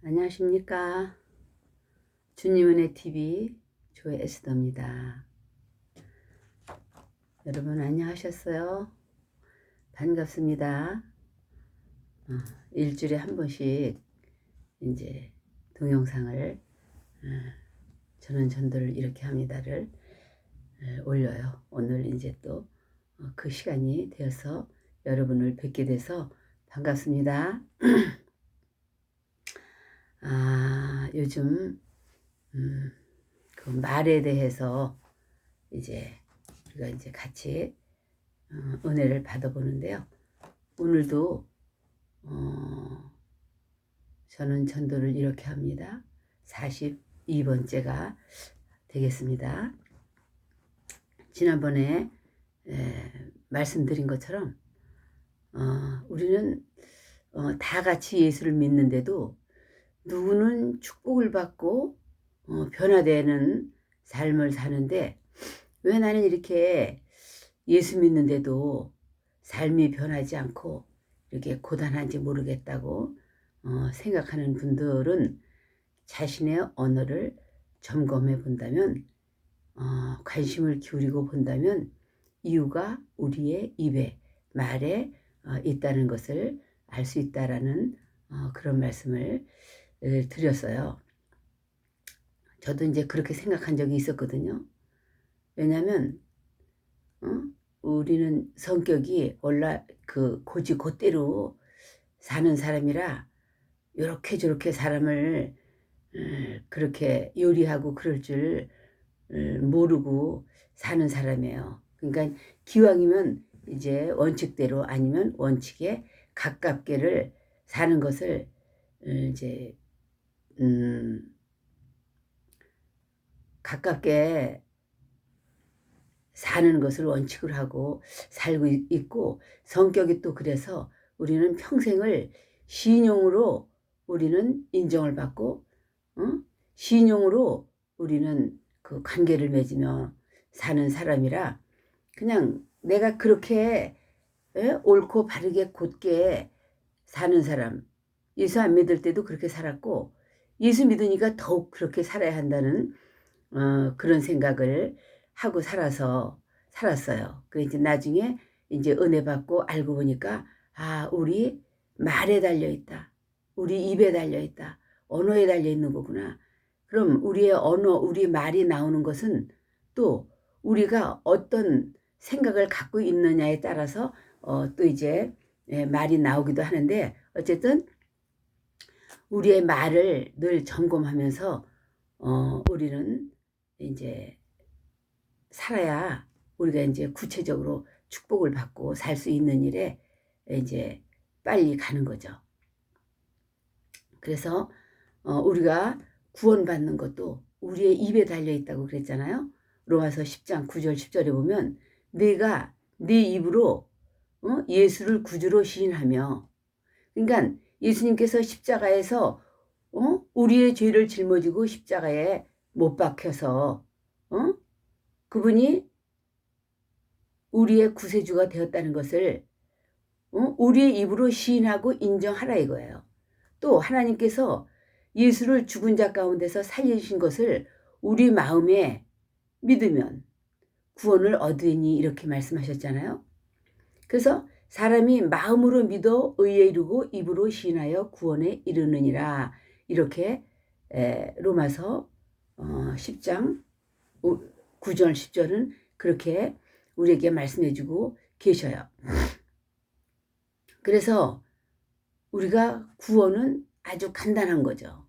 안녕하십니까. 주님은혜 TV 조에스더입니다. 여러분 안녕하셨어요? 반갑습니다. 일주일에 한 번씩 이제 동영상을 저는 전도를 이렇게 합니다를 올려요. 오늘 이제 또 그 시간이 되어서 여러분을 뵙게 돼서 반갑습니다. 요즘 그 말에 대해서 이제 우리가 이제 같이 은혜를 받아보는데요. 오늘도 저는 전도를 이렇게 합니다. 42번째가 되겠습니다. 지난번에 말씀드린 것처럼 우리는 다 같이 예수를 믿는데도 누구는 축복을 받고 변화되는 삶을 사는데 왜 나는 이렇게 예수 믿는데도 삶이 변하지 않고 이렇게 고단한지 모르겠다고 생각하는 분들은 자신의 언어를 점검해 본다면 관심을 기울이고 본다면 이유가 우리의 입에 말에 있다는 것을 알 수 있다라는 그런 말씀을 드렸어요. 저도 이제 그렇게 생각한 적이 있었거든요. 왜냐하면 우리는 성격이 원래 그 곧대로 사는 사람이라 요렇게 저렇게 사람을 그렇게 요리하고 그럴 줄 모르고 사는 사람이에요. 그러니까 기왕이면 이제 원칙대로 아니면 원칙에 가깝게를 사는 것을 이제 가깝게 사는 것을 원칙으로 하고 살고 있고 성격이 또 그래서 우리는 평생을 신용으로 우리는 인정을 받고 신용으로 우리는 그 관계를 맺으며 사는 사람이라 그냥 내가 그렇게 옳고 바르게 곧게 사는 사람, 예수 안 믿을 때도 그렇게 살았고 예수 믿으니까 더욱 그렇게 살아야 한다는 그런 생각을 하고 살았어요. 그래 이제 나중에 이제 은혜 받고 알고 보니까 우리 말에 달려 있다. 우리 입에 달려 있다. 언어에 달려 있는 거구나. 그럼 우리의 언어, 우리 말이 나오는 것은 또 우리가 어떤 생각을 갖고 있느냐에 따라서 또 이제 말이 나오기도 하는데 어쨌든 우리의 말을 늘 점검하면서 우리는 이제 살아야 우리가 이제 구체적으로 축복을 받고 살 수 있는 일에 이제 빨리 가는 거죠. 그래서 우리가 구원받는 것도 우리의 입에 달려 있다고 그랬잖아요. 로마서 10장 9절 10절에 보면 내가 네 입으로 예수를 구주로 시인하며, 그러니까 예수님께서 십자가에서 우리의 죄를 짊어지고 십자가에 못 박혀서 그분이 우리의 구세주가 되었다는 것을 우리의 입으로 시인하고 인정하라 이거예요. 또 하나님께서 예수를 죽은 자 가운데서 살리신 것을 우리 마음에 믿으면 구원을 얻으니 이렇게 말씀하셨잖아요. 그래서 사람이 마음으로 믿어 의에 이르고 입으로 시인하여 구원에 이르느니라 이렇게 로마서 10장 9절 10절은 그렇게 우리에게 말씀해 주고 계셔요. 그래서 우리가 구원은 아주 간단한 거죠.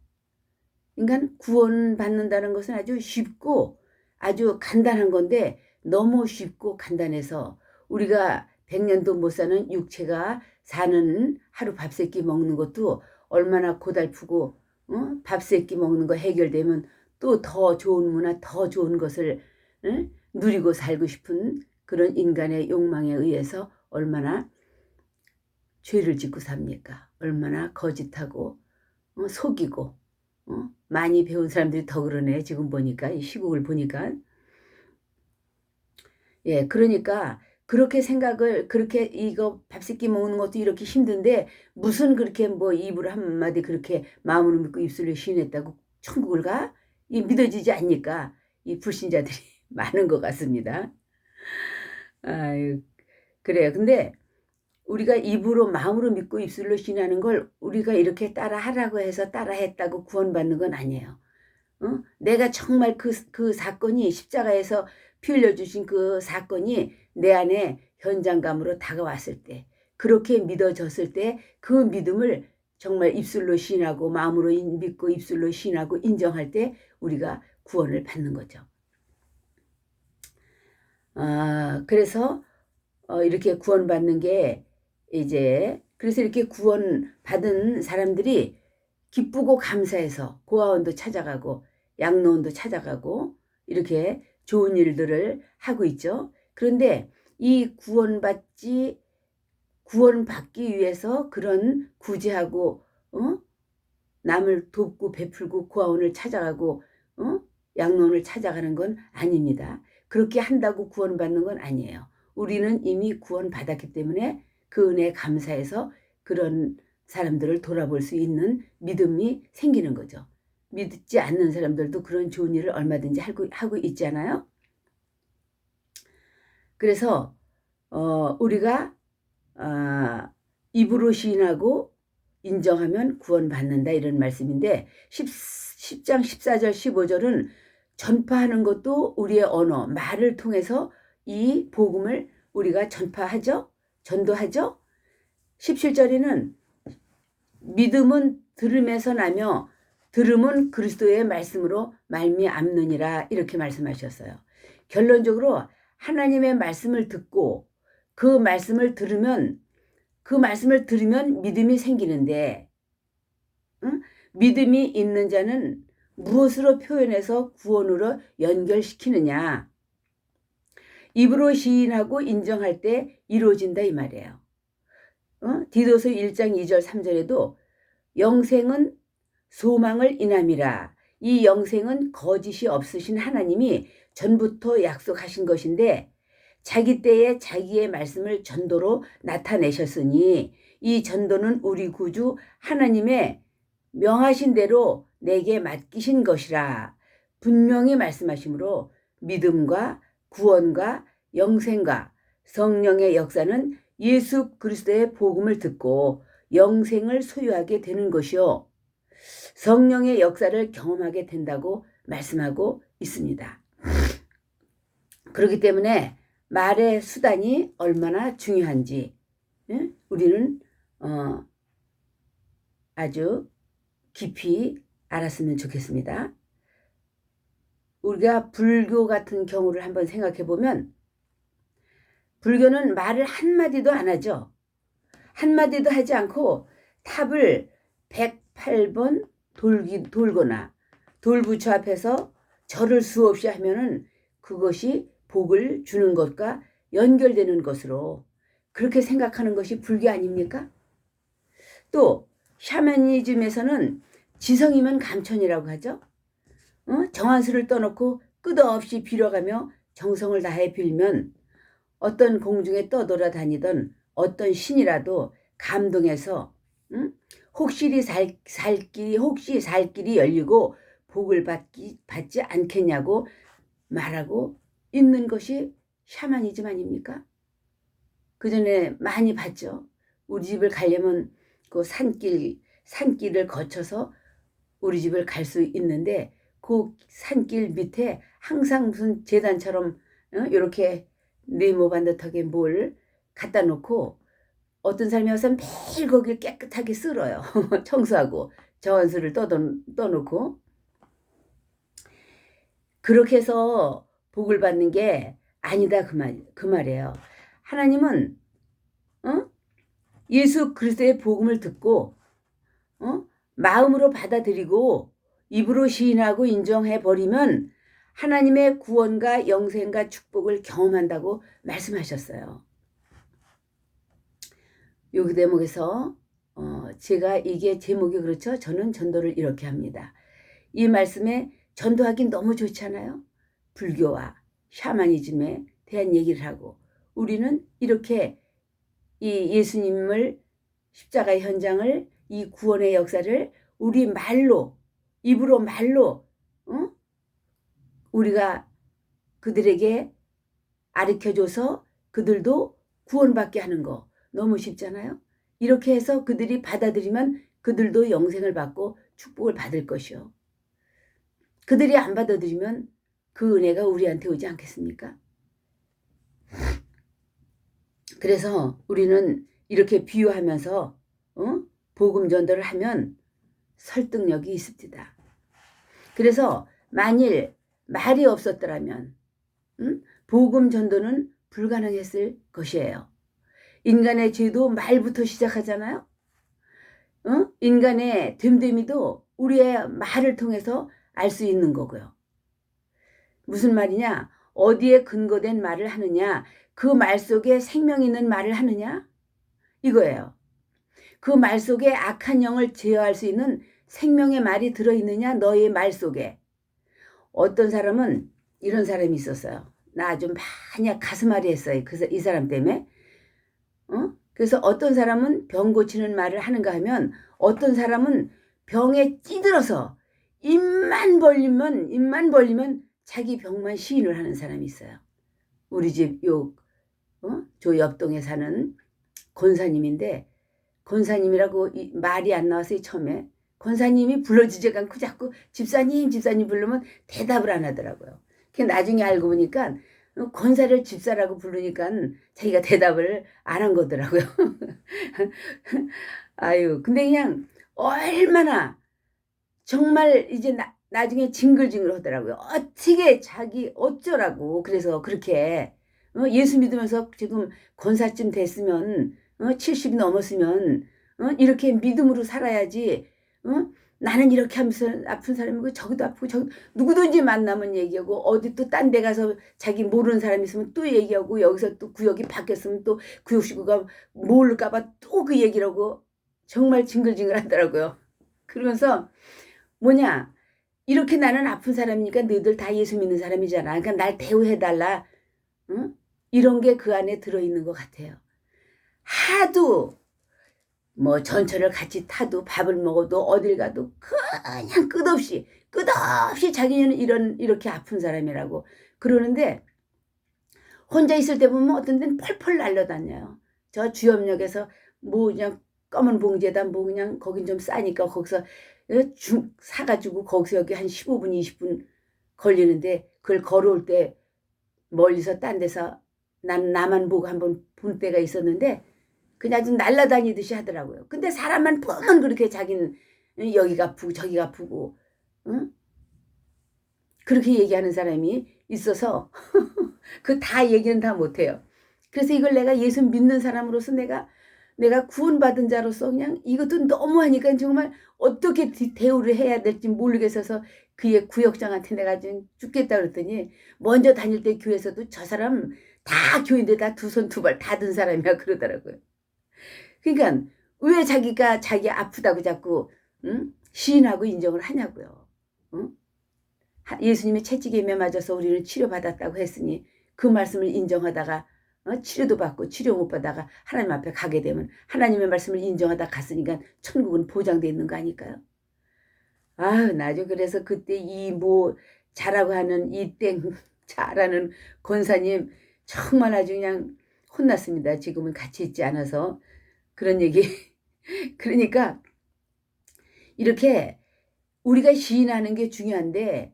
그러니까 구원 받는다는 것은 아주 쉽고 아주 간단한 건데 너무 쉽고 간단해서 우리가 100년도 못 사는 육체가 사는 하루 밥 세 끼 먹는 것도 얼마나 고달프고 밥 세 끼 먹는 거 해결되면 또 더 좋은 문화 더 좋은 것을 누리고 살고 싶은 그런 인간의 욕망에 의해서 얼마나 죄를 짓고 삽니까? 얼마나 거짓하고 속이고 많이 배운 사람들이 더 그러네. 지금 보니까 이 시국을 보니까 그러니까 그렇게 생각을 그렇게 이거 밥 세끼 먹는 것도 이렇게 힘든데 무슨 그렇게 뭐 입으로 한마디 그렇게 마음으로 믿고 입술로 시인했다고 천국을 가? 이 믿어지지 않니까 이 불신자들이 많은 것 같습니다. 아유, 그래요. 근데 우리가 입으로 마음으로 믿고 입술로 시인하는 걸 우리가 이렇게 따라 하라고 해서 따라 했다고 구원받는 건 아니에요. 내가 정말 그 사건이 십자가에서 피 흘려주신 그 사건이 내 안에 현장감으로 다가왔을 때 그렇게 믿어졌을 때 그 믿음을 정말 입술로 시인하고 마음으로 믿고 입술로 시인하고 인정할 때 우리가 구원을 받는 거죠. 그래서 이렇게 구원받는 게 이제 그래서 이렇게 구원받은 사람들이 기쁘고 감사해서 고아원도 찾아가고 양로원도 찾아가고 이렇게 좋은 일들을 하고 있죠. 그런데 이 구원받기 위해서 그런 구제하고 남을 돕고 베풀고 고아원을 찾아가고 양로원을 찾아가는 건 아닙니다. 그렇게 한다고 구원받는 건 아니에요. 우리는 이미 구원받았기 때문에 그 은혜에 감사해서 그런 사람들을 돌아볼 수 있는 믿음이 생기는 거죠. 믿지 않는 사람들도 그런 좋은 일을 얼마든지 하고 있잖아요. 그래서 우리가 입으로 시인하고 인정하면 구원받는다 이런 말씀인데 10장 14절 15절은 전파하는 것도 우리의 언어 말을 통해서 이 복음을 우리가 전파하죠. 전도하죠. 17절에는 믿음은 들음에서 나며 들음은 그리스도의 말씀으로 말미암느니라 이렇게 말씀하셨어요. 결론적으로 하나님의 말씀을 듣고 그 말씀을 들으면 믿음이 생기는데 믿음이 있는 자는 무엇으로 표현해서 구원으로 연결시키느냐. 입으로 시인하고 인정할 때 이루어진다 이 말이에요. 디도서 1장 2절 3절에도 영생은 소망을 인함이라. 이 영생은 거짓이 없으신 하나님이 전부터 약속하신 것인데 자기 때에 자기의 말씀을 전도로 나타내셨으니 이 전도는 우리 구주 하나님의 명하신 대로 내게 맡기신 것이라. 분명히 말씀하시므로 믿음과 구원과 영생과 성령의 역사는 예수 그리스도의 복음을 듣고 영생을 소유하게 되는 것이요 성령의 역사를 경험하게 된다고 말씀하고 있습니다. 그렇기 때문에 말의 수단이 얼마나 중요한지 우리는 아주 깊이 알았으면 좋겠습니다. 우리가 불교 같은 경우를 한번 생각해 보면 불교는 말을 한마디도 안 하죠. 한마디도 하지 않고 탑을 108번 돌거나 돌부처 앞에서 절을 수없이 하면은 그것이 복을 주는 것과 연결되는 것으로 그렇게 생각하는 것이 불교 아닙니까? 또 샤머니즘에서는 지성이면 감천이라고 하죠. 정한수를 떠놓고 끝없이 빌어가며 정성을 다해 빌면 어떤 공중에 떠돌아다니던 어떤 신이라도 감동해서 혹시 살 길이 열리고 복을 받지 않겠냐고 말하고 있는 것이 샤머니즘 아닙니까? 그 전에 많이 봤죠. 우리 집을 가려면 그 산길을 거쳐서 우리 집을 갈 수 있는데 그 산길 밑에 항상 무슨 재단처럼 이렇게 네모 반듯하게 뭘 갖다 놓고 어떤 사람이 와서 매일 거기를 깨끗하게 쓸어요. 청소하고 정원수를 떠놓고 그렇게 해서 복을 받는 게 아니다 그 말이에요. 하나님은 예수 그리스도의 복음을 듣고 마음으로 받아들이고 입으로 시인하고 인정해 버리면 하나님의 구원과 영생과 축복을 경험한다고 말씀하셨어요. 요 대목에서 제가 이게 제목이 그렇죠. 저는 전도를 이렇게 합니다. 이 말씀에 전도하기 너무 좋잖아요. 불교와 샤머니즘에 대한 얘기를 하고 우리는 이렇게 이 예수님을 십자가의 현장을, 이 구원의 역사를 우리 말로, 입으로 말로 우리가 그들에게 가르쳐줘서 그들도 구원받게 하는 거 너무 쉽잖아요. 이렇게 해서 그들이 받아들이면 그들도 영생을 받고 축복을 받을 것이요. 그들이 안 받아들이면 그 은혜가 우리한테 오지 않겠습니까? 그래서 우리는 이렇게 비유하면서 복음 전도를 하면 설득력이 있습니다. 그래서 만일 말이 없었더라면 복음 전도는 불가능했을 것이에요. 인간의 죄도 말부터 시작하잖아요. 인간의 됨됨이도 우리의 말을 통해서 알 수 있는 거고요. 무슨 말이냐? 어디에 근거된 말을 하느냐? 그 말 속에 생명 있는 말을 하느냐? 이거예요. 그 말 속에 악한 영을 제어할 수 있는 생명의 말이 들어있느냐? 너의 말 속에. 어떤 사람은 이런 사람이 있었어요. 나 아주 많이 가슴앓이 했어요. 이 사람 때문에. 그래서 어떤 사람은 병 고치는 말을 하는가 하면 어떤 사람은 병에 찌들어서 입만 벌리면 자기 병만 시인을 하는 사람이 있어요. 우리 집 저 옆동에 사는 권사님인데, 권사님이라고 말이 안 나왔어요. 처음에 권사님이 불러주지가 않고 자꾸 집사님 부르면 대답을 안 하더라고요. 나중에 알고 보니까 권사를 집사라고 부르니까 자기가 대답을 안 한 거더라고요. 아유, 근데 그냥 얼마나 정말 이제 나중에 징글징글 하더라고요. 어떻게 자기 어쩌라고. 그래서 그렇게 예수 믿으면서 지금 권사쯤 됐으면 70이 넘었으면 이렇게 믿음으로 살아야지. 나는 이렇게 하면서 아픈 사람이고 저기도 아프고 저기 누구든지 만나면 얘기하고 어디 또 딴 데 가서 자기 모르는 사람 있으면 또 얘기하고 여기서 또 구역이 바뀌었으면 또 구역 식구가 모를까 봐 또 그 얘기를 하고 정말 징글징글 하더라고요. 그러면서 뭐냐, 이렇게 나는 아픈 사람이니까 너희들 다 예수 믿는 사람이잖아. 그러니까 날 대우해달라. 이런 게 그 안에 들어있는 것 같아요. 하도 뭐 전철을 같이 타도 밥을 먹어도 어딜 가도 그냥 끝없이 자기는 이렇게 아픈 사람이라고 그러는데, 혼자 있을 때 보면 어떤 데는 펄펄 날려다녀요. 저 주염역에서 뭐 그냥 검은 봉지에다 뭐 그냥 거긴 좀 싸니까 거기서 사가지고 거기서 여기 한 15분 20분 걸리는데, 그걸 걸어올 때 멀리서 딴 데서 나만 보고 한번 본 때가 있었는데 그냥 좀 날아다니듯이 하더라고요. 근데 사람만 보면 그렇게 자기는 여기가 아프고 저기가 아프고 그렇게 얘기하는 사람이 있어서 그 다 얘기는 다 못해요. 그래서 이걸 내가 예수 믿는 사람으로서 내가 구원받은 자로서 그냥 이것도 너무하니까 정말 어떻게 대우를 해야 될지 모르겠어서 그의 구역장한테 내가 좀 죽겠다 그랬더니, 먼저 다닐 때 교회에서도 저 사람 다 교인데 다 두 손 두 발 다 든 사람이야 그러더라고요. 그러니까 왜 자기가 자기 아프다고 자꾸 시인하고 인정을 하냐고요. 예수님의 채찍에 맞아서 우리는 치료받았다고 했으니 그 말씀을 인정하다가 치료도 받고 치료 못 받다가 하나님 앞에 가게 되면 하나님의 말씀을 인정하다 갔으니까 천국은 보장되어 있는 거 아닐까요? 아유, 나죠. 그래서 그때 이 뭐 자라고 하는 이 땡 자라는 권사님 정말 아주 그냥 혼났습니다. 지금은 같이 있지 않아서 그런 얘기. 그러니까 이렇게 우리가 시인하는 게 중요한데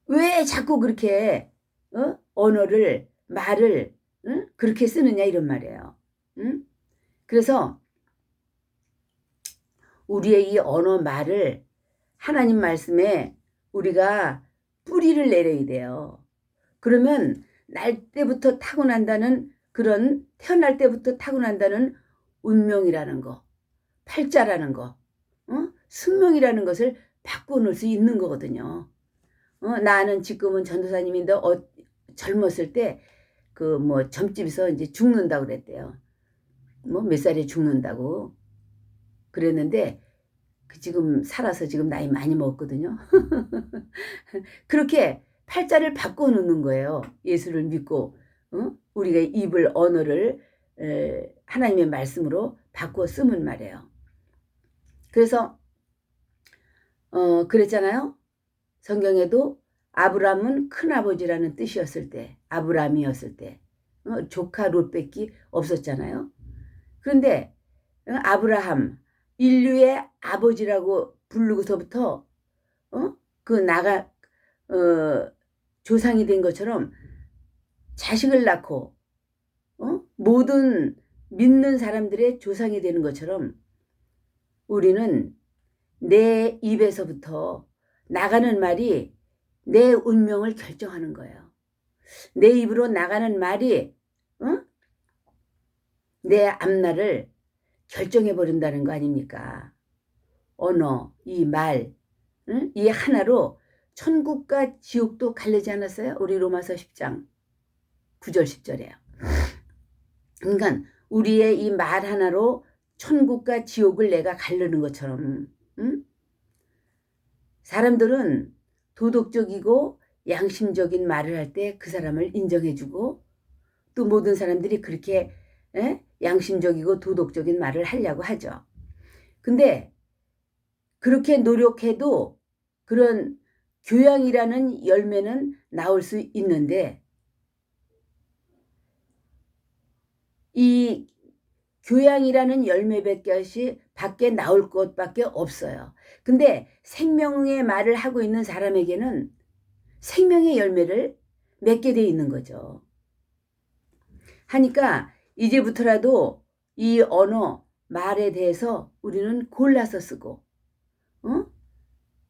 왜 자꾸 그렇게 언어를 말을 그렇게 쓰느냐 이런 말이에요. 그래서 우리의 이 언어 말을 하나님 말씀에 우리가 뿌리를 내려야 돼요. 그러면 태어날 때부터 타고난다는 운명이라는 거, 팔자라는 거, 숙명이라는 것을 바꿔놓을 수 있는 거거든요. 나는 지금은 전도사님인데 젊었을 때 그 뭐 점집에서 이제 죽는다고 그랬대요. 뭐 몇 살에 죽는다고 그랬는데 지금 살아서 지금 나이 많이 먹었거든요. 그렇게 팔자를 바꿔놓는 거예요. 예수를 믿고 우리가 입을 언어를 하나님의 말씀으로 바꿔 쓰면 말이에요. 그래서 그랬잖아요. 성경에도 아브람은 큰아버지라는 뜻이었을 때, 아브람이었을 때 조카 롯밖에 없었잖아요. 그런데 아브라함, 인류의 아버지라고 부르고서부터 조상이 된 것처럼 자식을 낳고 모든 믿는 사람들의 조상이 되는 것처럼 우리는 내 입에서부터 나가는 말이 내 운명을 결정하는 거예요. 내 입으로 나가는 말이 내 앞날을 결정해 버린다는 거 아닙니까? 언어, 이 말, 이 하나로 천국과 지옥도 가르지 않았어요? 우리 로마서 10장 9절 10절에요. 그러니까 우리의 이 말 하나로 천국과 지옥을 내가 가르는 것처럼 사람들은 도덕적이고 양심적인 말을 할 때 그 사람을 인정해주고 또 모든 사람들이 그렇게 양심적이고 도덕적인 말을 하려고 하죠. 근데 그렇게 노력해도 그런 교양이라는 열매는 나올 수 있는데 이 교양이라는 열매밖에 나올 것밖에 없어요. 근데 생명의 말을 하고 있는 사람에게는 생명의 열매를 맺게 돼 있는 거죠. 하니까 이제부터라도 이 언어, 말에 대해서 우리는 골라서 쓰고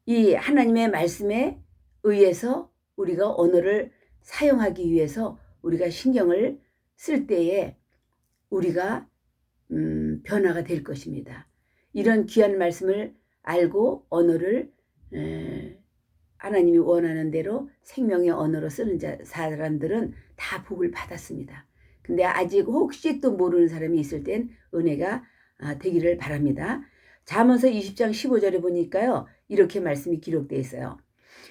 이 하나님의 말씀에 의해서 우리가 언어를 사용하기 위해서 우리가 신경을 쓸 때에 우리가 변화가 될 것입니다. 이런 귀한 말씀을 알고 언어를 하나님이 원하는 대로 생명의 언어로 쓰는 사람들은 다 복을 받았습니다. 근데 아직 혹시 또 모르는 사람이 있을 땐 은혜가 되기를 바랍니다. 잠언서 20장 15절에 보니까요. 이렇게 말씀이 기록되어 있어요.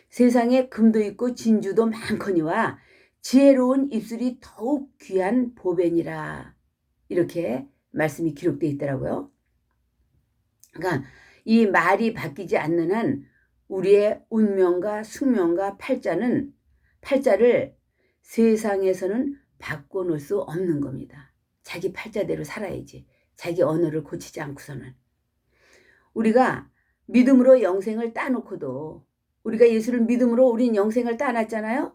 세상에 금도 있고 진주도 많거니와 지혜로운 입술이 더욱 귀한 보배니라. 이렇게 말씀이 기록되어 있더라고요. 그러니까 이 말이 바뀌지 않는 한 우리의 운명과 숙명과 팔자를 세상에서는 바꿔놓을 수 없는 겁니다. 자기 팔자대로 살아야지. 자기 언어를 고치지 않고서는. 우리가 믿음으로 영생을 따놓고도 우리가 예수를 믿음으로 우린 영생을 따놨잖아요.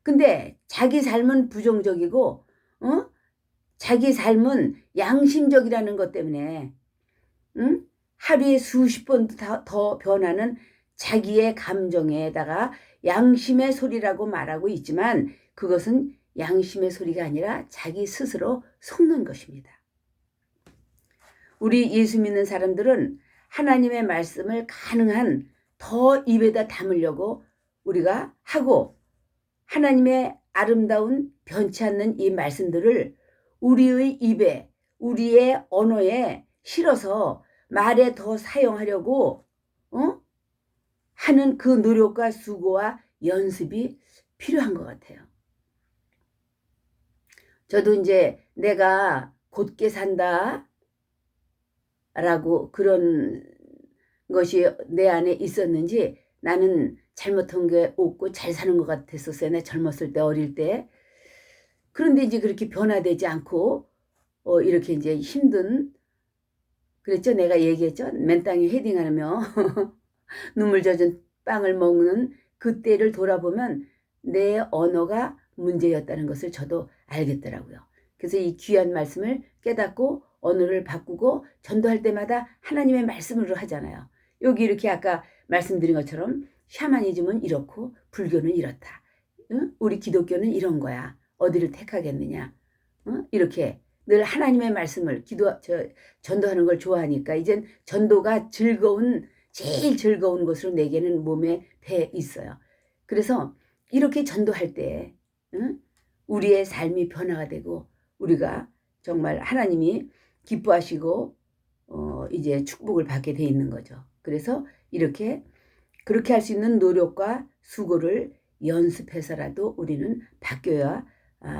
근데 자기 삶은 부정적이고 자기 삶은 양심적이라는 것 때문에 하루에 수십 번 더 변하는 자기의 감정에다가 양심의 소리라고 말하고 있지만 그것은 양심의 소리가 아니라 자기 스스로 속는 것입니다. 우리 예수 믿는 사람들은 하나님의 말씀을 가능한 더 입에다 담으려고 우리가 하고 하나님의 아름다운 변치 않는 이 말씀들을 우리의 입에 우리의 언어에 실어서 말에 더 사용하려고 하는 그 노력과 수고와 연습이 필요한 것 같아요. 저도 이제 내가 곧게 산다 라고 그런 것이 내 안에 있었는지 나는 잘못한 게 없고 잘 사는 것 같았었어요. 내 젊었을 때 어릴 때. 그런데 이제 그렇게 변화되지 않고 이렇게 이제 힘든 그랬죠. 내가 얘기했죠. 맨땅에 헤딩하며 눈물 젖은 빵을 먹는 그때를 돌아보면 내 언어가 문제였다는 것을 저도 알겠더라고요. 그래서 이 귀한 말씀을 깨닫고 언어를 바꾸고 전도할 때마다 하나님의 말씀으로 하잖아요. 여기 이렇게 아까 말씀드린 것처럼 샤머니즘은 이렇고 불교는 이렇다. 우리 기독교는 이런 거야. 어디를 택하겠느냐. 이렇게 늘 하나님의 말씀을 전도하는 걸 좋아하니까 이젠 전도가 제일 즐거운 것으로 내게는 몸에 배 있어요. 그래서 이렇게 전도할 때 우리의 삶이 변화가 되고 우리가 정말 하나님이 기뻐하시고 이제 축복을 받게 돼 있는 거죠. 그래서 그렇게 할 수 있는 노력과 수고를 연습해서라도 우리는 바뀌어야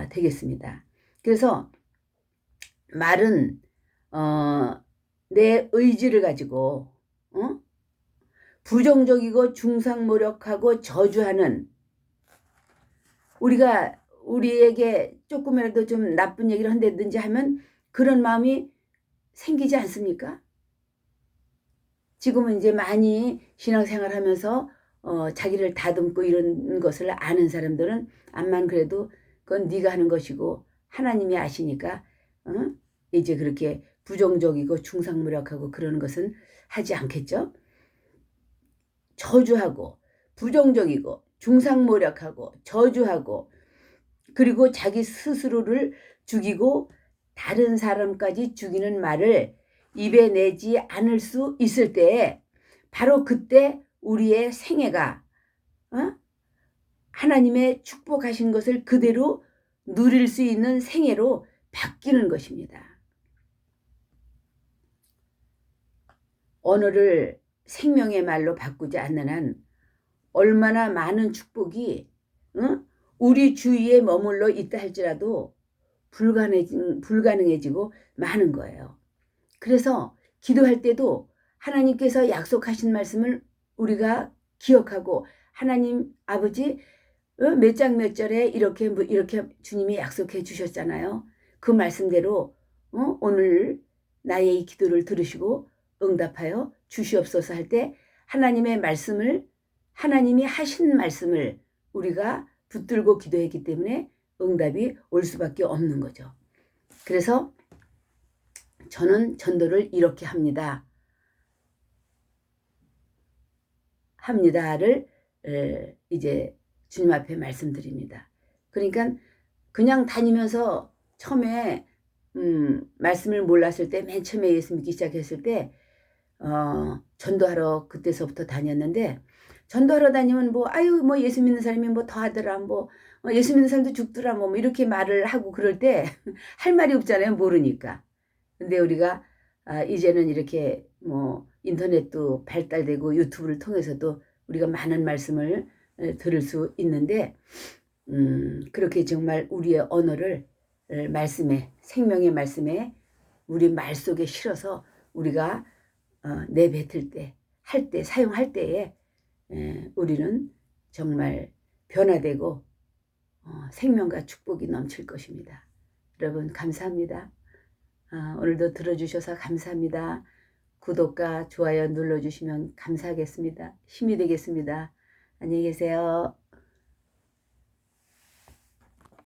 되겠습니다. 그래서 말은 내 의지를 가지고 부정적이고 중상모략하고 저주하는, 우리가 우리에게 조금이라도 좀 나쁜 얘기를 한다든지 하면 그런 마음이 생기지 않습니까? 지금은 이제 많이 신앙생활 하면서 자기를 다듬고 이런 것을 아는 사람들은 암만 그래도 그건 네가 하는 것이고 하나님이 아시니까 이제 그렇게 부정적이고 중상모략하고 그러는 것은 하지 않겠죠. 저주하고 부정적이고 중상모략하고 저주하고 그리고 자기 스스로를 죽이고 다른 사람까지 죽이는 말을 입에 내지 않을 수 있을 때에 바로 그때 우리의 생애가 하나님의 축복하신 것을 그대로 누릴 수 있는 생애로 바뀌는 것입니다. 언어를 생명의 말로 바꾸지 않는 한 얼마나 많은 축복이 우리 주위에 머물러 있다 할지라도 불가능해지고 많은 거예요. 그래서 기도할 때도 하나님께서 약속하신 말씀을 우리가 기억하고, 하나님 아버지 몇 장 몇 절에 이렇게 주님이 약속해 주셨잖아요. 그 말씀대로 오늘 나의 이 기도를 들으시고 응답하여 주시옵소서 할 때 하나님의 말씀을, 하나님이 하신 말씀을 우리가 붙들고 기도했기 때문에 응답이 올 수밖에 없는 거죠. 그래서 저는 전도를 이렇게 합니다를 이제 주님 앞에 말씀드립니다. 그러니까 그냥 다니면서 처음에 말씀을 몰랐을 때, 맨 처음에 예수 믿기 시작했을 때 전도하러 그때서부터 다녔는데, 전도하러 다니면 뭐 예수 믿는 사람이 뭐 더 하더라, 뭐 예수 믿는 사람도 죽더라, 뭐 이렇게 말을 하고 그럴 때 할 말이 없잖아요, 모르니까. 근데 우리가 이제는 이렇게 뭐 인터넷도 발달되고 유튜브를 통해서도 우리가 많은 말씀을 들을 수 있는데, 그렇게 정말 우리의 언어를 말씀에, 생명의 말씀에 우리 말 속에 실어서 우리가 내뱉을 때, 할 때, 사용할 때에 우리는 정말 변화되고 생명과 축복이 넘칠 것입니다. 여러분 감사합니다. 오늘도 들어주셔서 감사합니다. 구독과 좋아요 눌러주시면 감사하겠습니다. 힘이 되겠습니다. 안녕히 계세요.